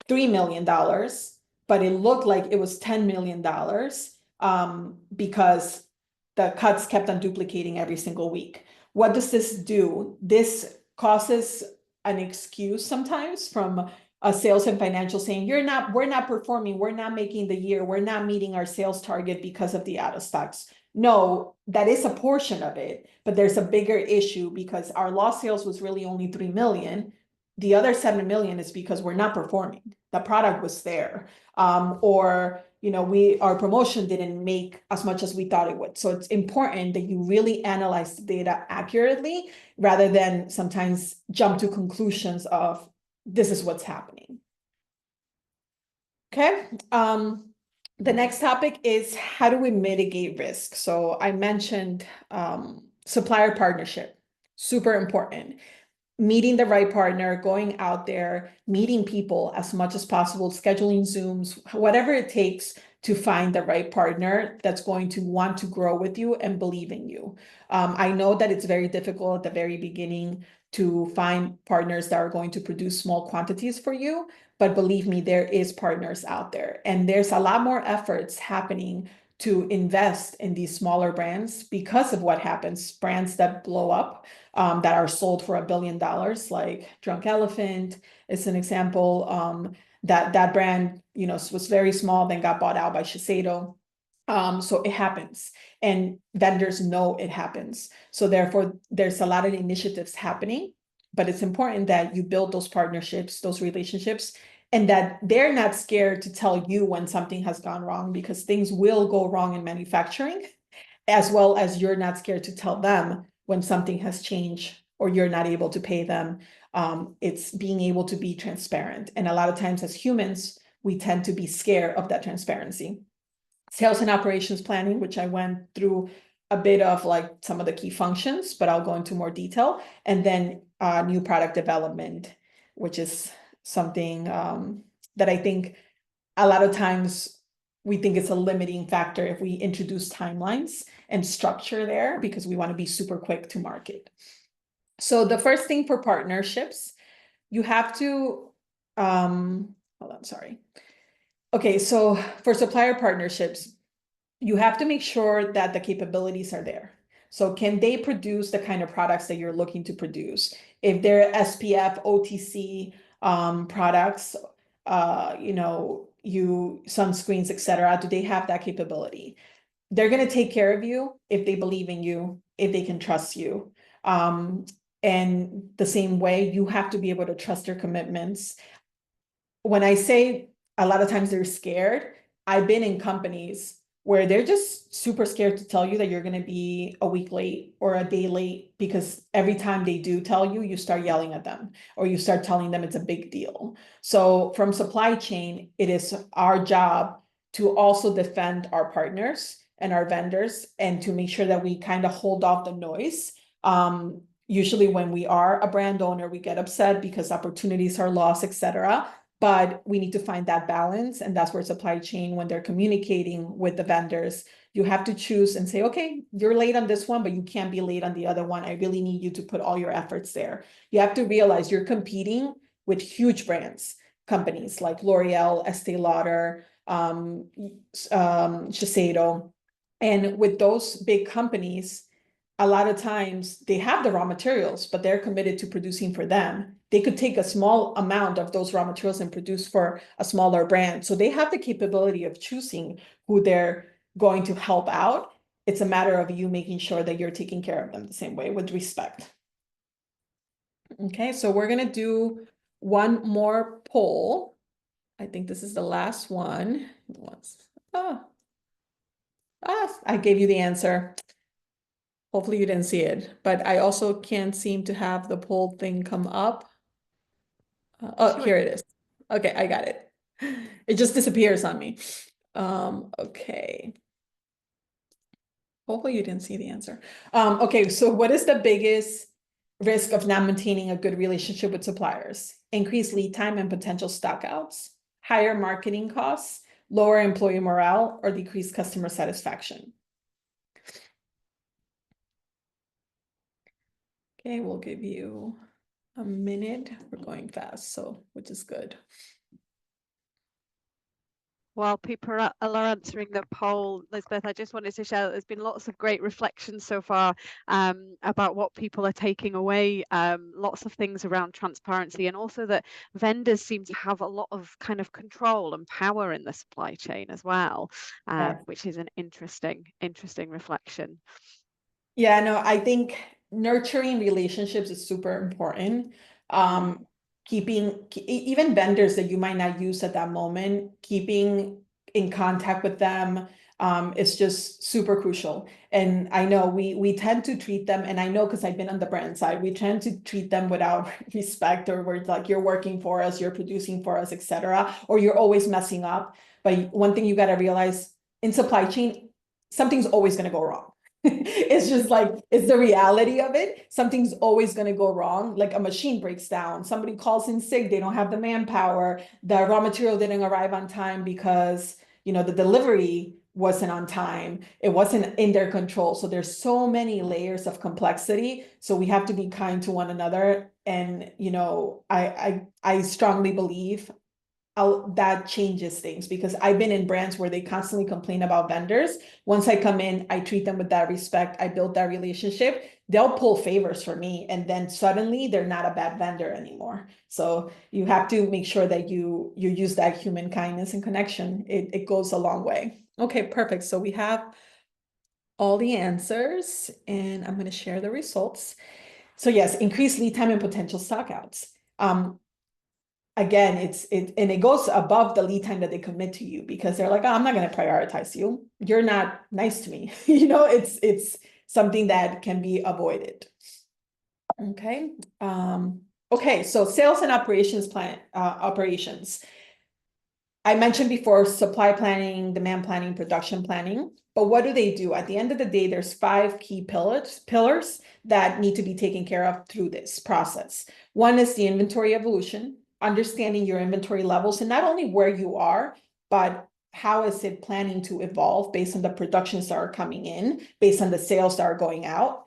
Speaker 1: $3 million, but it looked like it was $10 million because the cuts kept on duplicating every single week. What does this do? This causes an excuse sometimes from a sales and financial saying, we're not performing, we're not making the year, we're not meeting our sales target because of the out of stocks. No, that is a portion of it, but there's a bigger issue because our lost sales was really only 3 million. The other 7 million is because we're not performing. The product was there. Or our promotion didn't make as much as we thought it would. So it's important that you really analyze the data accurately rather than sometimes jump to conclusions of this is what's happening. Okay. The next topic is how do we mitigate risk? So I mentioned supplier partnership, super important. Meeting the right partner, going out there, meeting people as much as possible, scheduling Zooms, whatever it takes to find the right partner that's going to want to grow with you and believe in you. I know that it's very difficult at the very beginning to find partners that are going to produce small quantities for you, but believe me, there is partners out there, and there's a lot more efforts happening to invest in these smaller brands because of what happens. Brands that blow up, that are sold for $1 billion, like Drunk Elephant is an example. That brand, was very small, then got bought out by Shiseido. So it happens, and vendors know it happens. So therefore, there's a lot of initiatives happening, but it's important that you build those partnerships, those relationships, and that they're not scared to tell you when something has gone wrong, because things will go wrong in manufacturing, as well as you're not scared to tell them when something has changed or you're not able to pay them. It's being able to be transparent. And a lot of times as humans, we tend to be scared of that transparency. Sales and operations planning, which I went through a bit of like some of the key functions, but I'll go into more detail. And then new product development, which is something that I think a lot of times we think it's a limiting factor if we introduce timelines and structure there, because we want to be super quick to market. So the first thing for partnerships, you have to, hold on, sorry. Okay, so for supplier partnerships, you have to make sure that the capabilities are there. So can they produce the kind of products that you're looking to produce? If they're SPF, OTC products, sunscreens, etc., do they have that capability? They're going to take care of you if they believe in you, if they can trust you. And the same way, you have to be able to trust their commitments. When I say a lot of times they're scared, I've been in companies where they're just super scared to tell you that you're going to be a week late or a day late, because every time they do tell you, you start yelling at them or you start telling them it's a big deal. So from supply chain, it is our job to also defend our partners and our vendors, and to make sure that we kind of hold off the noise. Usually when we are a brand owner, we get upset because opportunities are lost, etc. But we need to find that balance. And that's where supply chain, when they're communicating with the vendors, you have to choose and say, okay, you're late on this one, but you can't be late on the other one. I really need you to put all your efforts there. You have to realize you're competing with huge brands, companies like L'Oreal, Estee Lauder, Shiseido. And with those big companies, a lot of times they have the raw materials, but they're committed to producing for them. They could take a small amount of those raw materials and produce for a smaller brand. So they have the capability of choosing who they're going to help out. It's a matter of you making sure that you're taking care of them the same way, with respect. Okay, so we're going to do one more poll. I think this is the last one. I gave you the answer. Hopefully you didn't see it, but I also can't seem to have the poll thing come up. Here it is. Okay, I got it. It just disappears on me. Okay. Hopefully you didn't see the answer. Okay, so what is the biggest risk of not maintaining a good relationship with suppliers? Increased lead time and potential stockouts, higher marketing costs, lower employee morale, or decreased customer satisfaction? Okay, we'll give you a minute. We're going fast, which is good.
Speaker 3: While people are answering the poll, Lisbeth, I just wanted to share that there's been lots of great reflections so far about what people are taking away, lots of things around transparency, and also that vendors seem to have a lot of kind of control and power in the supply chain as well, which is an interesting reflection.
Speaker 1: Yeah, no, I think nurturing relationships is super important. Keeping even vendors that you might not use at that moment, keeping in contact with them. It's just super crucial. And I know we tend to treat them, and I know because I've been on the brand side, we tend to treat them without respect, or we're like, you're working for us, you're producing for us, etc., or you're always messing up. But one thing you got to realize in supply chain, something's always going to go wrong. It's just like, it's the reality of it. Something's always going to go wrong. Like a machine breaks down, somebody calls in sick, they don't have the manpower, the raw material didn't arrive on time because, you know, the delivery wasn't on time, it wasn't in their control. So there's so many layers of complexity. So we have to be kind to one another. And, you know, I strongly believe that changes things, because I've been in brands where they constantly complain about vendors. Once I come in, I treat them with that respect, I build that relationship, they'll pull favors for me, and then suddenly they're not a bad vendor anymore. So you have to make sure that you use that human kindness and connection. It goes a long way. Okay, perfect. So we have all the answers, and I'm going to share the results. So yes, increased lead time and potential stockouts. Again, it goes above the lead time that they commit to you, because they're like, oh, I'm not going to prioritize you. You're not nice to me. You know, it's something that can be avoided. Okay. Okay. So sales and operations plan, operations. I mentioned before, supply planning, demand planning, production planning, but what do they do? At the end of the day, there's 5 key pillars that need to be taken care of through this process. One is the inventory evolution, understanding your inventory levels, and not only where you are, but how is it planning to evolve based on the productions that are coming in, based on the sales that are going out.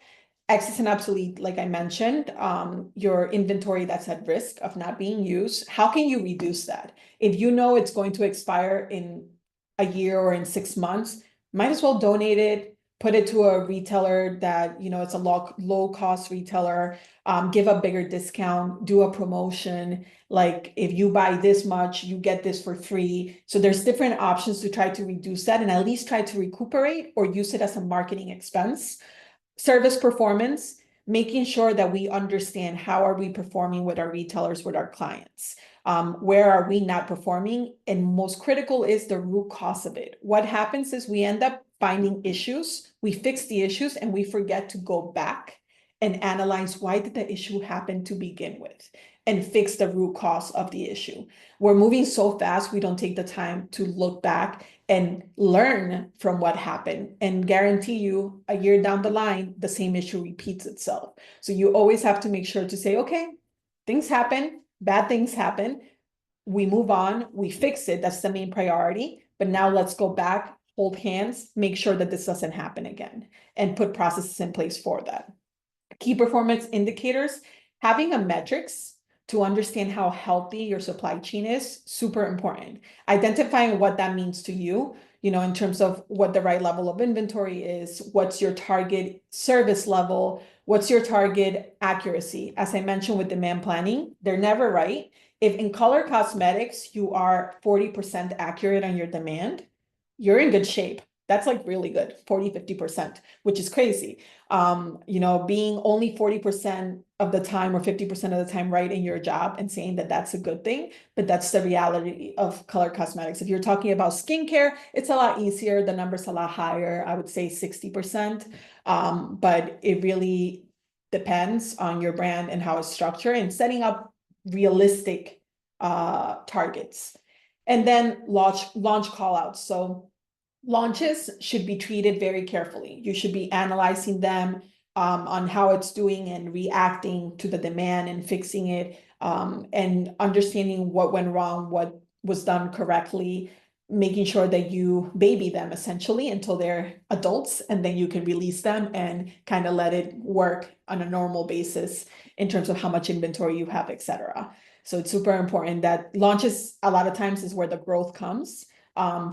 Speaker 1: Excess and obsolete, like I mentioned, your inventory that's at risk of not being used. How can you reduce that? If you know it's going to expire in a year or in 6 months, might as well donate it, put it to a retailer that, you know, it's a low cost retailer, give a bigger discount, do a promotion. Like if you buy this much, you get this for free. So there's different options to try to reduce that, and at least try to recuperate or use it as a marketing expense. Service performance, making sure that we understand how are we performing with our retailers, with our clients. Where are we not performing? And most critical is the root cause of it. What happens is we end up finding issues, we fix the issues, and we forget to go back and analyze, why did the issue happen to begin with, and fix the root cause of the issue. We're moving so fast, we don't take the time to look back and learn from what happened, and guarantee you a year down the line, the same issue repeats itself. So you always have to make sure to say, okay, things happen, bad things happen, we move on, we fix it, that's the main priority, but now let's go back, hold hands, make sure that this doesn't happen again, and put processes in place for that. Key performance indicators, having a metrics to understand how healthy your supply chain is, super important. Identifying what that means to you, you know, in terms of what the right level of inventory is, what's your target service level, what's your target accuracy. As I mentioned with demand planning, they're never right. If in color cosmetics, you are 40% accurate on your demand, you're in good shape. That's like really good, 40, 50%, which is crazy. You know, being only 40% of the time or 50% of the time right in your job and saying that that's a good thing, but that's the reality of color cosmetics. If you're talking about skincare, it's a lot easier. The number's a lot higher. I would say 60%. But it really depends on your brand and how it's structured, and setting up realistic targets. And then launch call outs. So launches should be treated very carefully. You should be analyzing them on how it's doing and reacting to the demand and fixing it, and understanding what went wrong, what was done correctly, making sure that you baby them essentially until they're adults, and then you can release them and kind of let it work on a normal basis in terms of how much inventory you have, etc. So it's super important that launches a lot of times is where the growth comes.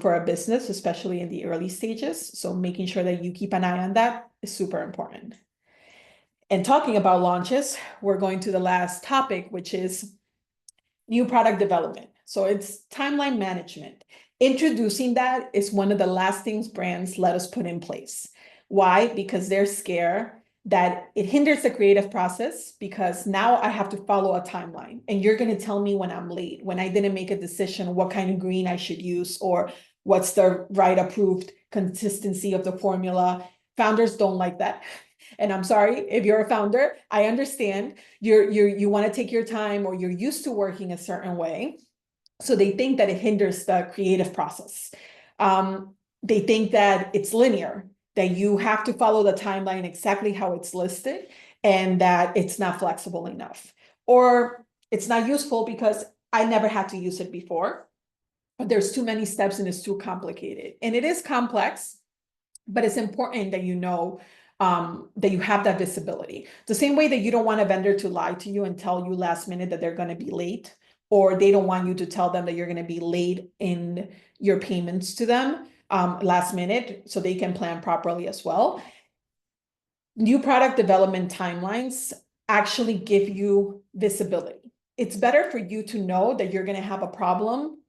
Speaker 1: For a business, especially in the early stages. So making sure that you keep an eye on that is super important. And talking about launches, we're going to the last topic, which is new product development. So it's timeline management. Introducing that is one of the last things brands let us put in place. Why? Because they're scared that it hinders the creative process, because now I have to follow a timeline, and you're going to tell me when I'm late, when I didn't make a decision, what kind of green I should use, or what's the right approved consistency of the formula. Founders don't like that. And I'm sorry, if you're a founder, I understand you want to take your time, or you're used to working a certain way. So they think that it hinders the creative process. They think that it's linear, that you have to follow the timeline exactly how it's listed, and that it's not flexible enough. Or it's not useful because I never had to use it before. There's too many steps and it's too complicated. And it is complex, but it's important that you know that you have that visibility. The same way that you don't want a vendor to lie to you and tell you last minute that they're going to be late, or they don't want you to tell them that you're going to be late in your payments to them last minute, so they can plan properly as well. New product development timelines actually give you visibility. It's better for you to know that you're going to have a problem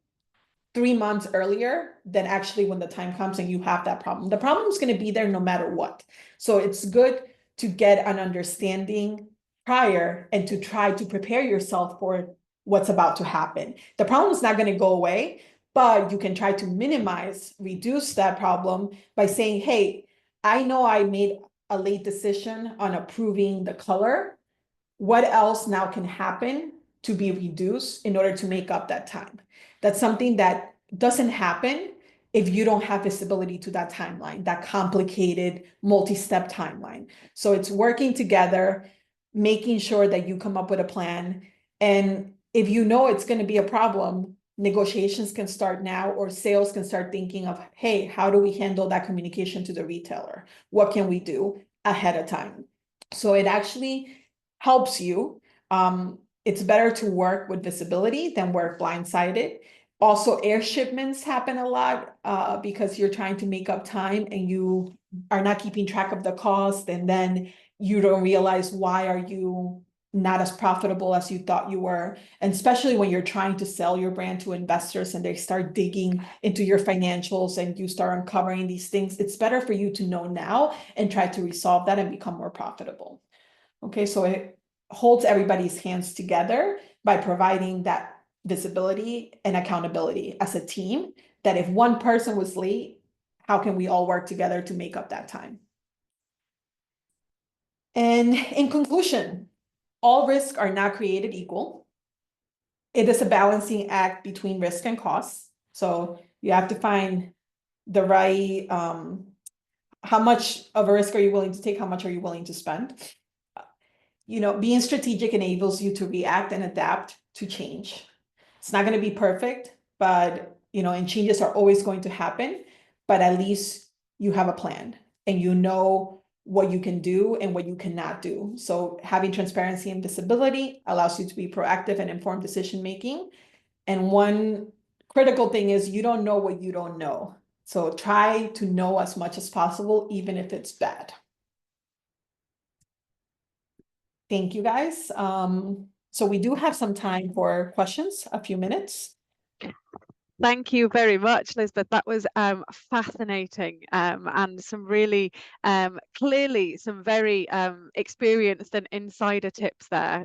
Speaker 1: 3 months earlier than actually when the time comes and you have that problem. The problem is going to be there no matter what. So it's good to get an understanding prior and to try to prepare yourself for what's about to happen. The problem is not going to go away, but you can try to minimize, reduce that problem by saying, hey, I know I made a late decision on approving the color. What else now can happen to be reduced in order to make up that time? That's something that doesn't happen if you don't have visibility to that timeline, that complicated multi-step timeline. So it's working together, making sure that you come up with a plan. And if you know it's going to be a problem, negotiations can start now, or sales can start thinking of, hey, how do we handle that communication to the retailer? What can we do ahead of time? So it actually helps you. It's better to work with visibility than work blindsided. Also, air shipments happen a lot because you're trying to make up time and you are not keeping track of the cost, and then you don't realize why are you not as profitable as you thought you were. And especially when you're trying to sell your brand to investors and they start digging into your financials and you start uncovering these things, it's better for you to know now and try to resolve that and become more profitable. Okay, so it holds everybody's hands together by providing that visibility and accountability as a team, that if one person was late, how can we all work together to make up that time? And in conclusion, all risks are not created equal. It is a balancing act between risk and cost. So you have to find the right, how much of a risk are you willing to take? How much are you willing to spend? Being strategic enables you to react and adapt to change. It's not going to be perfect, but, and changes are always going to happen, but at least you have a plan and you know what you can do and what you cannot do. So having transparency and visibility allows you to be proactive and informed decision-making. And one critical thing is you don't know what you don't know. So try to know as much as possible, even if it's bad. Thank you, guys. So we do have some time for questions, a few minutes.
Speaker 3: Thank you very much, Lisbeth. That was fascinating and some really clearly some very experienced and insider tips there.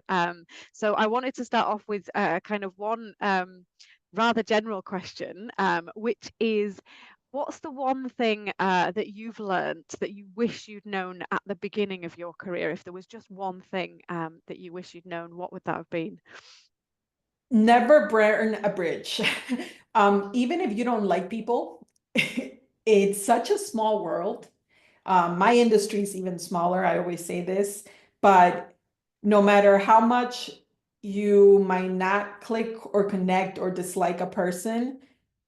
Speaker 3: So I wanted to start off with kind of one rather general question, which is, what's the one thing that you've learned that you wish you'd known at the beginning of your career? If there was just one thing that you wish you'd known, what would that have been?
Speaker 1: Never burn a bridge. Even if you don't like people, it's such a small world. My industry is even smaller. I always say this, but no matter how much you might not click or connect or dislike a person,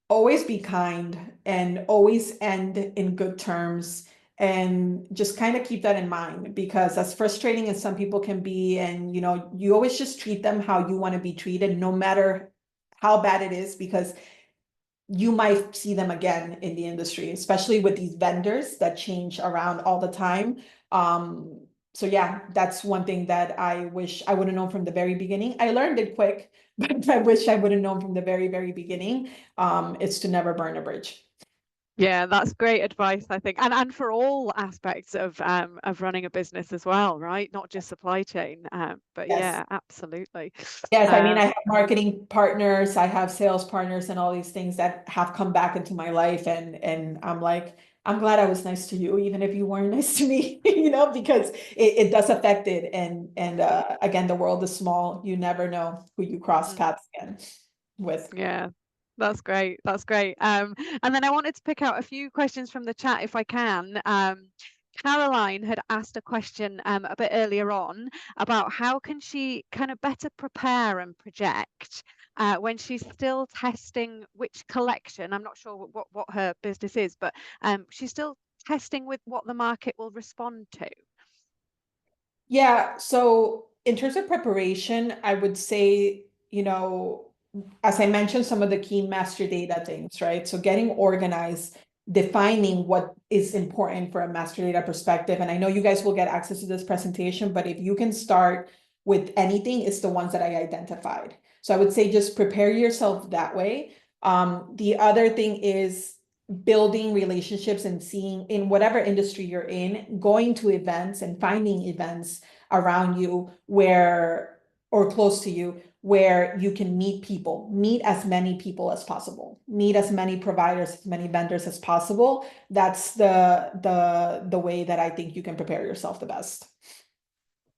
Speaker 1: always be kind and always end in good terms. And just kind of keep that in mind, because as frustrating as some people can be, and you always just treat them how you want to be treated, no matter how bad it is, because you might see them again in the industry, especially with these vendors that change around all the time. So yeah, that's one thing that I wish I would have known from the very beginning. I learned it quick, but I wish I would have known from the very, very beginning. It's to never burn a bridge.
Speaker 3: Yeah, that's great advice, I think, and for all aspects of running a business as well, right? Not just supply chain, but
Speaker 1: Yes.
Speaker 3: yeah, absolutely.
Speaker 1: Yes, I mean, I have marketing partners, I have sales partners and all these things that have come back into my life, and I'm like, I'm glad I was nice to you, even if you weren't nice to me, you know, because it does affect it. And again, the world is small. You never know who you cross paths again with.
Speaker 3: Yeah. That's great. That's great. And then I wanted to pick out a few questions from the chat if I can. Caroline had asked a question a bit earlier on about how can she kind of better prepare and project when she's still testing which collection. I'm not sure what her business is, but she's still testing with what the market will respond to.
Speaker 1: Yeah, so in terms of preparation, I would say, as I mentioned, some of the key master data things, right? So getting organized, defining what is important for a master data perspective. And I know you guys will get access to this presentation, but if you can start with anything, it's the ones that I identified. So I would say just prepare yourself that way. The other thing is building relationships and seeing in whatever industry you're in, going to events and finding events around you where, or close to you, where you can meet people, meet as many people as possible, meet as many providers, as many vendors as possible. That's the way that I think you can prepare yourself the best.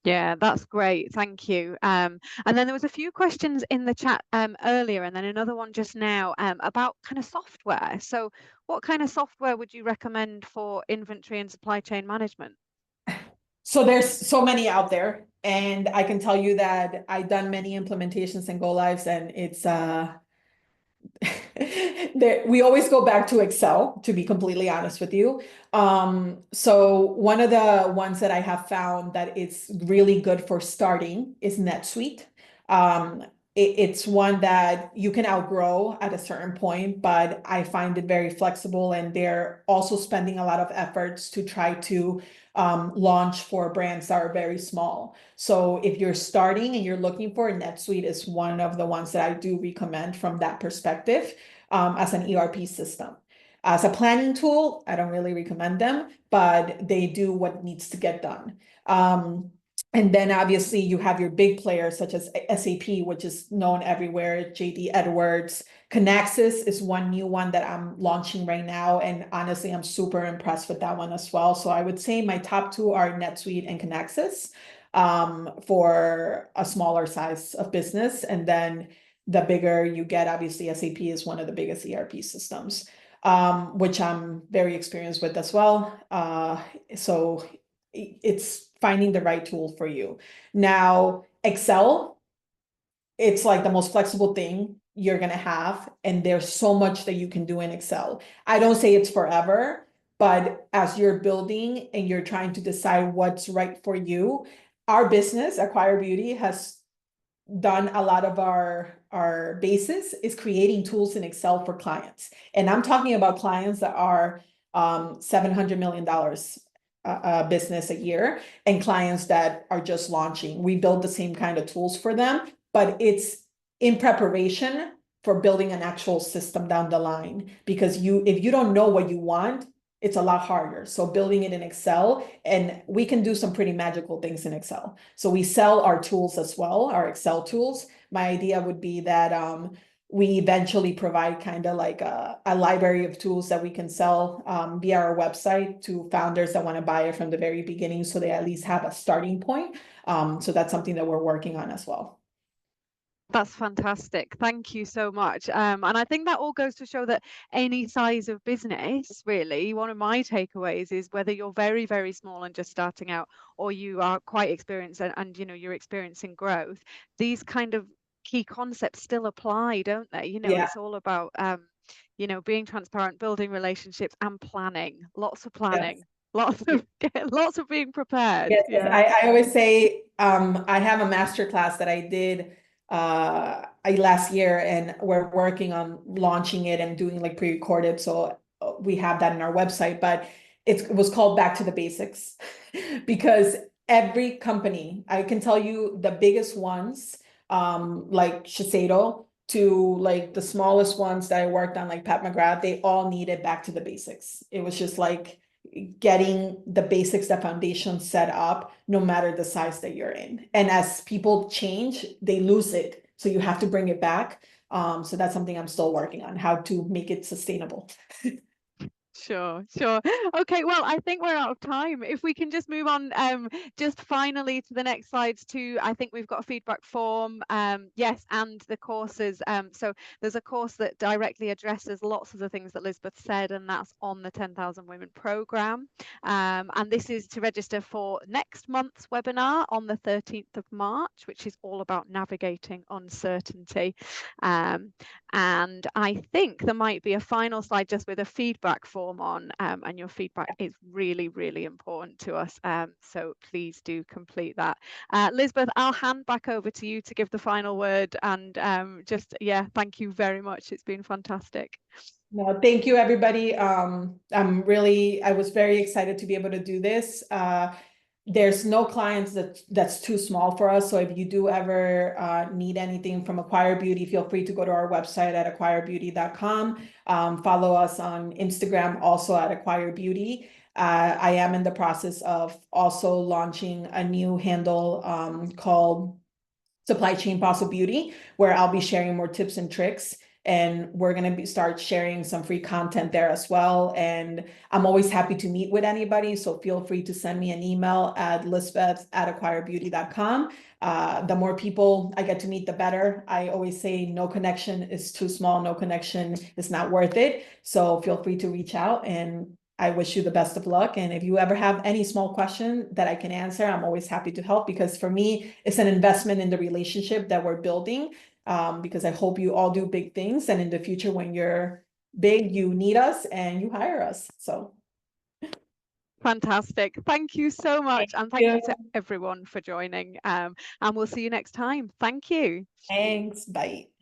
Speaker 3: Yeah, that's great. Thank you. And then there was a few questions in the chat earlier, and then another one just now about kind of software. So what kind of software would you recommend for inventory and supply chain management?
Speaker 1: So there's so many out there, and I can tell you that I've done many implementations and go lives, and it's we always go back to Excel, to be completely honest with you. So one of the ones that I have found that it's really good for starting is NetSuite. It's one that you can outgrow at a certain point, but I find it very flexible, and they're also spending a lot of efforts to try to launch for brands that are very small. So if you're starting and you're looking for, NetSuite is one of the ones that I do recommend from that perspective as an ERP system. As a planning tool, I don't really recommend them, but they do what needs to get done. And then obviously you have your big players such as SAP, which is known everywhere, JD Edwards. Kinaxis is one new one that I'm launching right now. And honestly, I'm super impressed with that one as well. So I would say my top two are NetSuite and Kinaxis for a smaller size of business. And then the bigger you get, obviously SAP is one of the biggest ERP systems, which I'm very experienced with as well. So it's finding the right tool for you. Now, Excel, it's like the most flexible thing you're going to have. And there's so much that you can do in Excel. I don't say it's forever, but as you're building and you're trying to decide what's right for you, our business, Acquire Beauty, has done a lot of our basis is creating tools in Excel for clients. And I'm talking about clients that are $700 million business a year, and clients that are just launching. We build the same kind of tools for them, but it's in preparation for building an actual system down the line. Because if you don't know what you want, it's a lot harder. So building it in Excel, and we can do some pretty magical things in Excel. So we sell our tools as well, our Excel tools. My idea would be that we eventually provide kind of like a library of tools that we can sell via our website to founders that want to buy it from the very beginning, so they at least have a starting point. So that's something that we're working on as well.
Speaker 3: That's fantastic. Thank you so much. And I think that all goes to show that any size of business, really, one of my takeaways is whether you're very, very small and just starting out, or you are quite experienced and you're experiencing growth, these kind of key concepts still apply, don't they?
Speaker 1: Yeah.
Speaker 3: It's all about being transparent, building relationships, and planning. Lots of planning.
Speaker 1: Yes.
Speaker 3: Lots of being prepared.
Speaker 1: Yes,
Speaker 3: Yeah.
Speaker 1: I always say I have a master class that I did last year, and we're working on launching it and doing like pre-recorded, so we have that in our website. But it was called Back to the Basics because every company, I can tell you the biggest ones, like Shiseido, to like the smallest ones that I worked on, like Pat McGrath, they all needed back to the basics. It was just like getting the basics, the foundation set up, no matter the size that you're in. And as people change, they lose it. So you have to bring it back. So that's something I'm still working on, how to make it sustainable.
Speaker 3: Sure. Okay, well, I think we're out of time. If we can just move on, just finally to the next slides too. I think we've got a feedback form, yes, and the courses. So there's a course that directly addresses lots of the things that Elizabeth said, and that's on the 10,000 Women program. And this is to register for next month's webinar on the 13th of March, which is all about navigating uncertainty. And I think there might be a final slide just with a feedback form on, and your feedback is really, really important to us. So please do complete that. Lisbeth, I'll hand back over to you to give the final word, and yeah, thank you very much. It's been fantastic.
Speaker 1: No, thank you, everybody. I was very excited to be able to do this. There's no clients that's too small for us. So if you do ever need anything from Acquire Beauty, feel free to go to our website at acquirebeauty.com. Follow us on Instagram also at Acquire Beauty. I am in the process of also launching a new handle called Supply Chain Fossil Beauty, where I'll be sharing more tips and tricks. And we're going to start sharing some free content there as well. And I'm always happy to meet with anybody. So feel free to send me an email at lisbeth@acquirebeauty.com. The more people I get to meet, the better. I always say no connection is too small. No connection is not worth it. So feel free to reach out, and I wish you the best of luck. And if you ever have any small question that I can answer, I'm always happy to help, because for me, it's an investment in the relationship that we're building. Because I hope you all do big things, and in the future, when you're big, you need us and you hire us. So
Speaker 3: fantastic. Thank you so much. And thank you to everyone for joining. And we'll see you next time. Thank you.
Speaker 1: Thanks. Bye.